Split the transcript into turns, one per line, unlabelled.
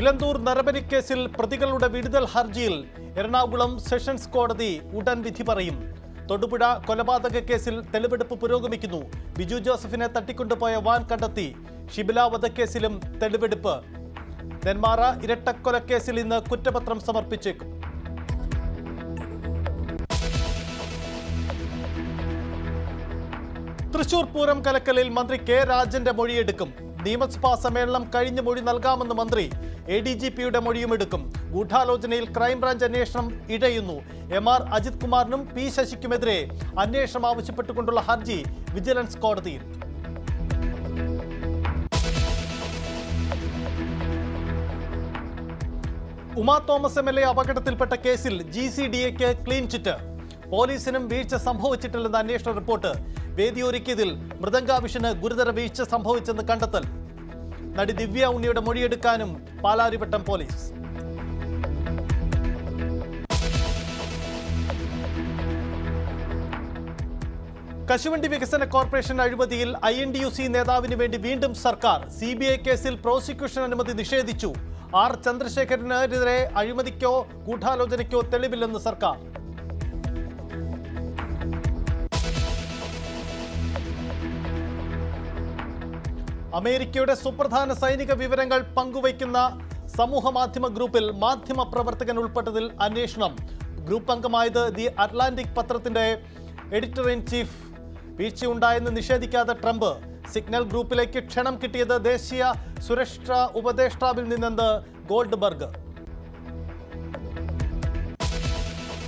ഇലന്തൂർ നരബലിക്കേസിൽ പ്രതികളുടെ വിടുതൽ ഹർജിയിൽ എറണാകുളം സെഷൻസ് കോടതി ഉടൻ വിധി പറയും. തൊടുപുഴ കൊലപാതക കേസിൽ തെളിവെടുപ്പ് പുരോഗമിക്കുന്നു. ബിജു ജോസഫിനെ തട്ടിക്കൊണ്ടുപോയ വാൻ കണ്ടെത്തി. ഷിബില വധക്കേസിലും തെളിവെടുപ്പ്. നെന്മാറ ഇരട്ടക്കൊലക്കേസിൽ ഇന്ന് കുറ്റപത്രം സമർപ്പിച്ചേക്കും. തൃശൂർ പൂരം കലക്കലിൽ മന്ത്രി കെ രാജന്റെ മൊഴിയെടുക്കും. നിയമസഭാ സമ്മേളനം കഴിഞ്ഞ് മൊഴി നൽകാമെന്ന് മന്ത്രി. ADGPയുടെ മൊഴിയുമെടുക്കും. ഗൂഢാലോചനയിൽ ക്രൈംബ്രാഞ്ച് അന്വേഷണം ഇഴയുന്നു. MR അജിത് കുമാറിനും P ശശിക്കുമെതിരെ അന്വേഷണം ആവശ്യപ്പെട്ടുകൊണ്ടുള്ള ഹർജി വിജിലൻസ് കോടതിയിൽ. ഉമാ തോമസ് MLA അപകടത്തിൽപ്പെട്ട കേസിൽ GCDAക്ക് ക്ലീൻ ചിറ്റ്. പോലീസിനും വീഴ്ച സംഭവിച്ചിട്ടില്ലെന്ന് അന്വേഷണ റിപ്പോർട്ട്. വേദിയൊരുക്കിയതിൽ മൃദംഗാവിഷന് ഗുരുതര വീഴ്ച സംഭവിച്ചെന്ന് കണ്ടെത്തൽ. നടി ദിവ്യ ഉണ്ണിയുടെ മൊഴിയെടുക്കാനും പാലാരിവട്ടം പോലീസ്. കശുവണ്ടി വികസന കോർപ്പറേഷൻ അഴിമതിയിൽ INTUC നേതാവിന് വേണ്ടി വീണ്ടും സർക്കാർ. CBI കേസിൽ പ്രോസിക്യൂഷൻ അനുമതി നിഷേധിച്ചു. R ചന്ദ്രശേഖരനെതിരെ അഴിമതിക്കോ ഗൂഢാലോചനയ്ക്കോ തെളിവില്ലെന്ന് സർക്കാർ. അമേരിക്കയുടെ സുപ്രധാന സൈനിക വിവരങ്ങൾ പങ്കുവയ്ക്കുന്ന സമൂഹ മാധ്യമ ഗ്രൂപ്പിൽ മാധ്യമ പ്രവർത്തകൻ ഉൾപ്പെട്ടതിൽ അന്വേഷണം. ഗ്രൂപ്പ് അംഗമായത് ദി അറ്റ്ലാന്റിക് പത്രത്തിന്റെ എഡിറ്റർ ഇൻ ചീഫ്. വീഴ്ചയുണ്ടായെന്ന് നിഷേധിക്കാതെ ട്രംപ്. സിഗ്നൽ ഗ്രൂപ്പിലേക്ക് ക്ഷണം കിട്ടിയത് ദേശീയ സുരക്ഷാ ഉപദേഷ്ടാവിൽ നിന്നെന്ന് ഗോൾഡ്ബർഗ്.